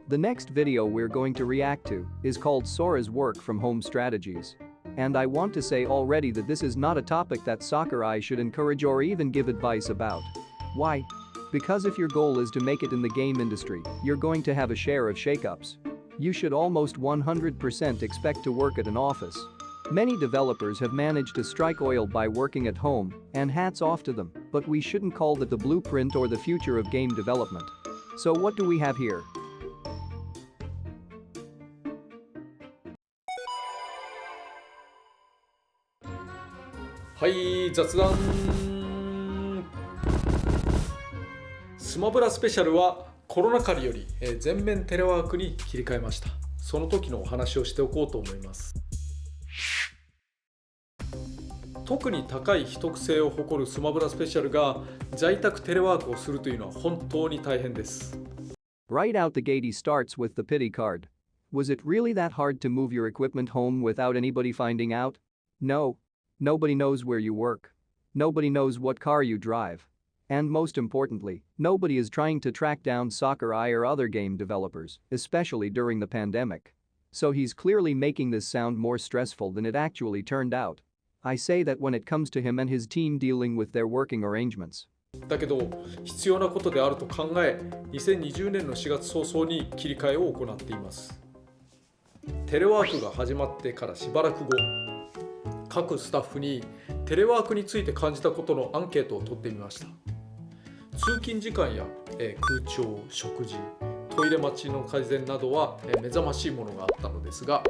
The next video we're going to react to is called Sora's work from home strategies. And I want to say already that this is not a topic that Sakurai should encourage or even give advice about. Why? Because if your goal is to make it in the game industry, you're going to have a share of shakeups. You should almost 100% expect to work at an office. Many developers have managed to strike oil by working at home, and hats off to them, but we shouldn't call that the blueprint or the future of game development. So what do we have here?はい雑談スマブラスペシャルはコロナ禍により全面テレワークに切り替えました。その時のお話をしておこうと思います。特に高い秘匿性を誇るスマブラスペシャルが在宅テレワークをするというのは本当に大変です。Right out the gate he starts with the pity card. Was it really that hard to move your equipment home without anybody finding out? No. Nobody knows where you work. Nobody knows what car you drive. And most importantly, nobody is trying to track down Sakurai or other game developers, especially during the pandemic. So he's clearly making this sound more stressful than it actually turned out. I say that when it comes to him and his team dealing with their working arrangements. だけど必要なことであると考え、2020年の4月早々に切り替えを行っています。テレワークが始まってからしばらく後、各スタッフにテレワークについて感じたことのアンケートを取ってみました。通勤時間や空調、食事、トイレ待ちの改善などは目覚ましいものがあったのですが、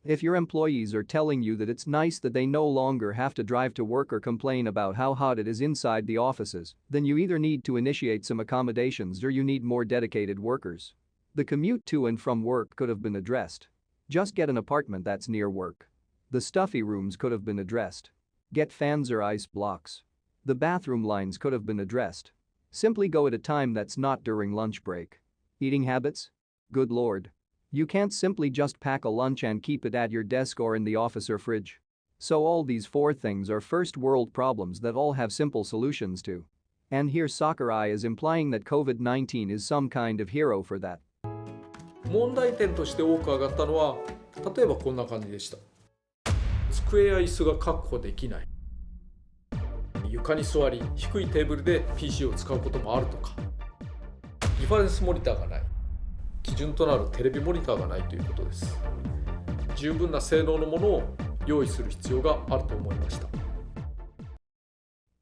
If your employees are telling you that it's nice that they no longer have to drive to work or complain about how hot it is inside the offices, then you either need to initiate some accommodations or you need more dedicated workers. The commute to and from work could have been addressed. Just get an apartment that's near work. The stuffy rooms could have been addressed. Get fans or ice blocks. The bathroom lines could have been addressed. Simply go at a time that's not during lunch break. Eating habits? Good lord. You can't simply just pack a lunch and keep it at your desk or in the office or fridge. So all these four things are first world problems that all have simple solutions to. And here Sakurai is implying that COVID-19 is some kind of hero for that. 問題点として多く上がったのは、例えばこんな感じでした。机や椅子が確保できない。床に座り、低いテーブルで PC を使うこともあるとか。リファレンスモニターがない。基準となるテレビモニターがないということです。十分な性能のものを用意する必要があると思いました。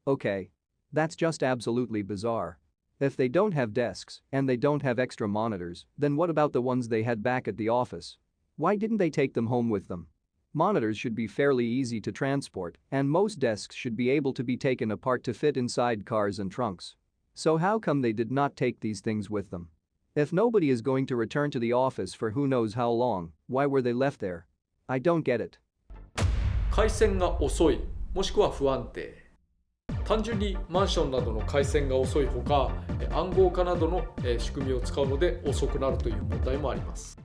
Okay. That's just absolutely bizarre. If they don't have desks and they don't have extra monitors, then what about the ones they had back at the office? Why didn't they take them home with them? Monitors should be fairly easy to transport, and most desks should be able to be taken apart to fit inside cars and trunks. So how come they did not take these things with them? If nobody is going to return to the office for who knows how long, why were they left there? I don't get it. 回線が遅い、もしくは不安定。単純にマンションなどの回線が遅いほか、暗号化などの仕組みを使うので遅くなるという問題もあります。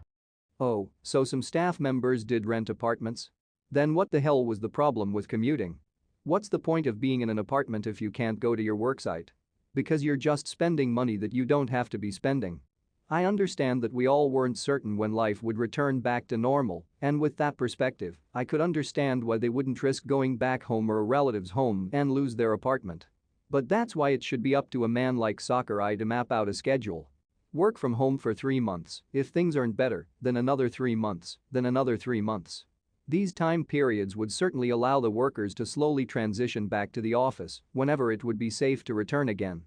Oh, so some staff members did rent apartments? Then what the hell was the problem with commuting? What's the point of being in an apartment if you can't go to your worksite? Because you're just spending money that you don't have to be spending. I understand that we all weren't certain when life would return back to normal, and with that perspective, I could understand why they wouldn't risk going back home or a relative's home and lose their apartment. But that's why it should be up to a man like Sakurai to map out a schedule. Work from home for 3 months, if things aren't better, then another 3 months, then another 3 months. These time periods would certainly allow the workers to slowly transition back to the office whenever it would be safe to return again.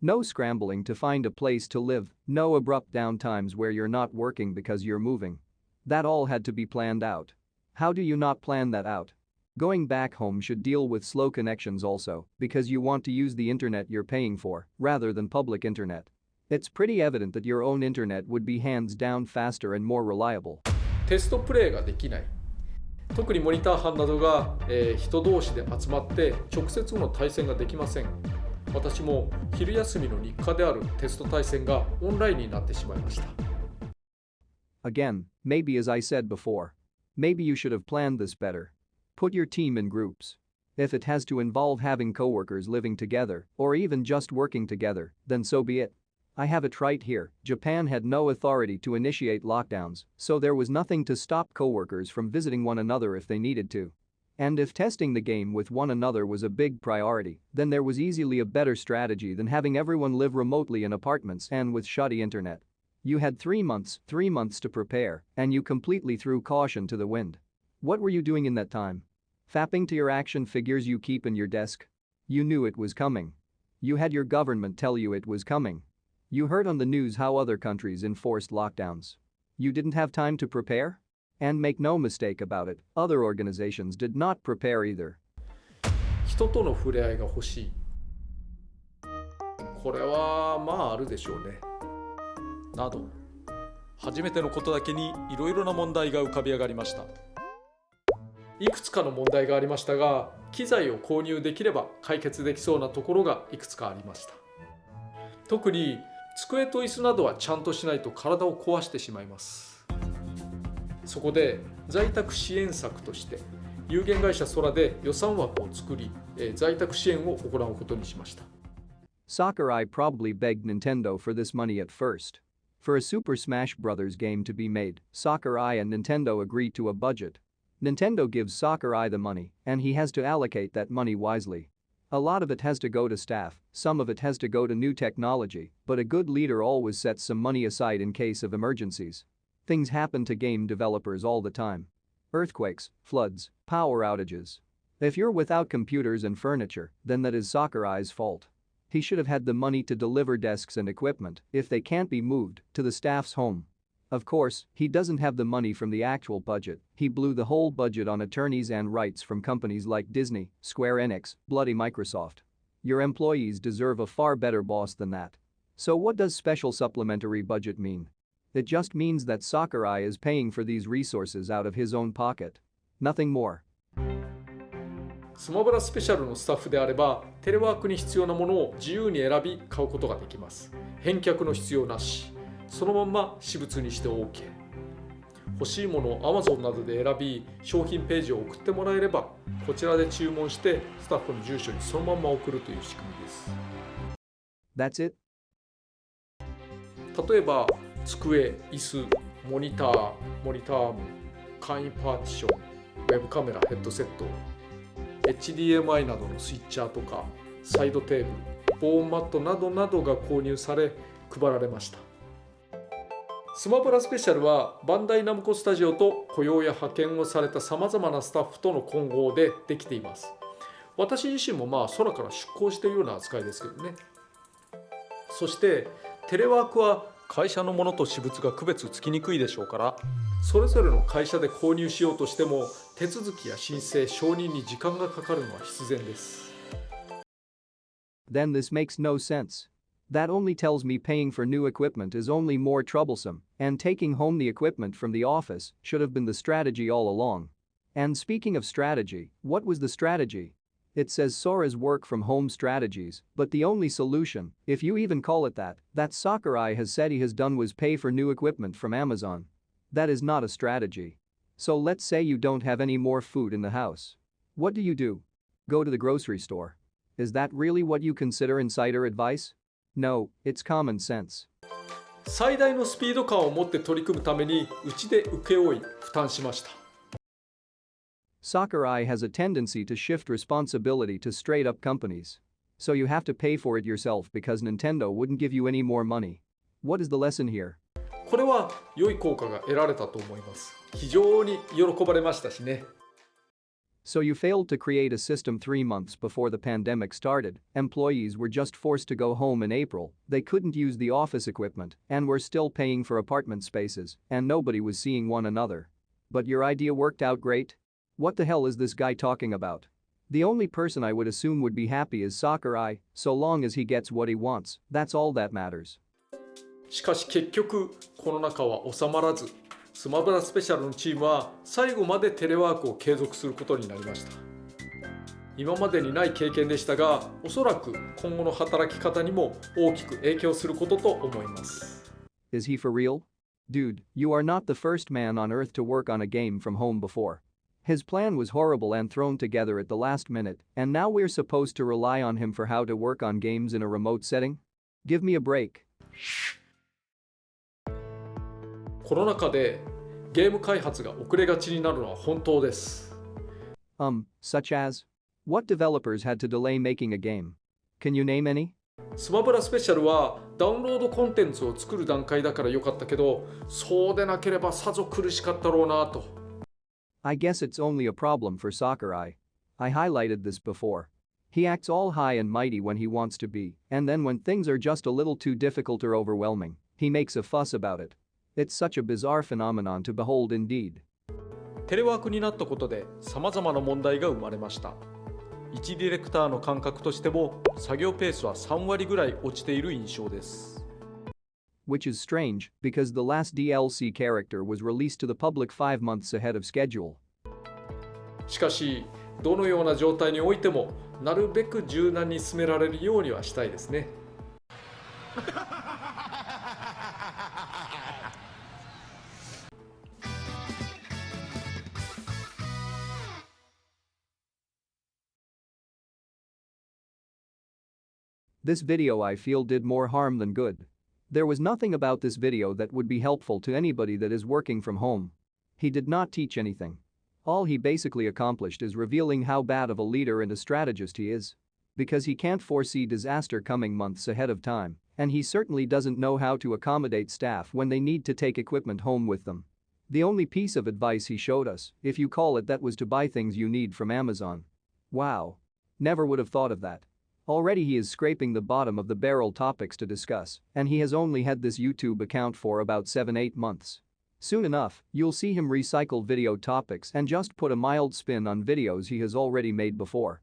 No scrambling to find a place to live, no abrupt downtimes where you're not working because you're moving. That all had to be planned out. How do you not plan that out? Going back home should deal with slow connections also, because you want to use the internet you're paying for, rather than public internet. It's pretty evident that your own internet would be hands down faster and more reliable. テストプレイができない。特にモニター班などが、人同士で集まって直接の対戦ができません。私も昼休みの日課であるテスト対戦がオンラインになってしまいました。Again, maybe as I said before. Maybe you should have planned this better. Put your team in groups. If it has to involve having coworkers living together, or even just working together, then so be it. I have it right here. Japan had no authority to initiate lockdowns, so there was nothing to stop coworkers from visiting one another if they needed to. And if testing the game with one another was a big priority, then there was easily a better strategy than having everyone live remotely in apartments and with shoddy internet. You had 3 months to prepare, and you completely threw caution to the wind. What were you doing in that time? Fapping to your action figures you keep in your desk? You knew it was coming. You had your government tell you it was coming. You heard on the news how other countries enforced lockdowns. You didn't have time to prepare? And make no mistake about it, other organizations did not prepare either. 人との触れ合いが欲しい。これはまああるでしょうね。など、初めてのことだけにいろいろな問題が浮かび上がりました。いくつかの問題がありましたが、機材を購入できれば解決できそうなところがいくつかありました。特に机と椅子などはちゃんとしないと体を壊してしまいます。そこで在宅支援策として有限会社空で予算枠を作り、在宅支援を行うことにしました。Sakurai probably begged Nintendo for this money at first. For a Super Smash Bros. Game to be made, Sakurai and Nintendo agreed to a budget. Nintendo gives Sakurai the money, and he has to allocate that money wisely. A lot of it has to go to staff, some of it has to go to new technology, but a good leader always sets some money aside in case of emergencies. Things happen to game developers all the time. Earthquakes, floods, power outages. If you're without computers and furniture, then that is Sakurai's fault. He should have had the money to deliver desks and equipment, if they can't be moved, to the staff's home. Of course, he doesn't have the money from the actual budget. He blew the whole budget on attorneys and rights from companies like Disney, Square Enix, bloody Microsoft. Your employees deserve a far better boss than that. So what does special supplementary budget mean? It just means that Sakurai is paying for these resources out of his own pocket. Nothing more. スマブラスペシャルのスタッフであれば、テレワークに必要なものを自由に選び買うことができます。返却の必要なし。そのまんま私物にして OK。欲しいものを Amazon などで選び、商品ページを送ってもらえれば、こちらで注文してスタッフの住所にそのまんま送るという仕組みです。That's it? 例えば、机、椅子、モニターアーム、簡易パーティション、ウェブカメラ、ヘッドセット、HDMI などのスイッチャーとか、サイドテーブル、防音マットなどなどが購入され、配られました。スマブラスペシャルはバンダイナムコスタジオと雇用や派遣をされたさまざまなスタッフとの混合でできています。私自身も空から出向しているような扱いですけどね。そしてテレワークは会社のものと私物が区別つきにくいでしょうから、それぞれの会社で購入しようとしても手続きや申請、承認に時間がかかるのは必然です。Then this makes no sense. That only tells me paying for new equipment is only more troublesome, and taking home the equipment from the office should have been the strategy all along. And speaking of strategy, what was the strategy? It says Sora's work from home strategies, but the only solution, if you even call it that Sakurai has said he has done was pay for new equipment from Amazon. That is not a strategy. So let's say you don't have any more food in the house. What do? Go to the grocery store. Is that really what you consider insider advice? No, it's common sense. 最大のスピード感を持って取り組むためにうちで請け負い負担しました。Sakurai has a tendency to shift responsibility to straight-up companies. So you have to pay for it yourself because Nintendo wouldn't give you any more money. What is the lesson here? これは良い効果が得られたと思います。非常に喜ばれましたしね。So you failed to create a system 3 months before the pandemic started, employees were just forced to go home in April, they couldn't use the office equipment, and were still paying for apartment spaces, and nobody was seeing one another. But your idea worked out great? What the hell is this guy talking about? The only person I would assume would be happy is Sakurai, so long as he gets what he wants, that's all that matters. しかし結局、この中は収まらず、スマブラスペシャルのチームは最後までテレワークを継続することになりました。今までにない経験でしたが、おそらく今後の働き方にも大きく影響することと思います。Is he for real? Dude, you are not the first man on earth to work on a game from home before. His plan was horrible and thrown together at the last minute, and now we're supposed to rely on him for how to work on games in a remote setting? Give me a break. コロナ禍でゲーム開発が遅れがちになるのは本当です。Such as? What developers had to delay making a game? Can you name any? スマブラスペシャルはダウンロードコンテンツを作る段階だから良かったけど、そうでなければさぞ苦しかったろうなと。I guess it's only a problem for Sakurai. I highlighted this before. He acts all high and mighty when he wants to be, and then when things are just a little too difficult or overwhelming, he makes a fuss about it. It's such a bizarre phenomenon to behold indeed. テレワークになったことで様々な問題が生まれました。一ディレクターの感覚としても作業ペースは3割ぐらい落ちている印象です。Which is strange, because the last DLC character was released to the public 5 months ahead of schedule. しかし、どのような状態においてもなるべく柔軟に進められるようにはしたいですね。This video I feel did more harm than good. There was nothing about this video that would be helpful to anybody that is working from home. He did not teach anything. All he basically accomplished is revealing how bad of a leader and a strategist he is. Because he can't foresee disaster coming months ahead of time, and he certainly doesn't know how to accommodate staff when they need to take equipment home with them. The only piece of advice he showed us, if you call it that, was to buy things you need from Amazon. Wow. Never would have thought of that. Already he is scraping the bottom of the barrel topics to discuss, and he has only had this YouTube account for about 7-8 months. Soon enough, you'll see him recycle video topics and just put a mild spin on videos he has already made before.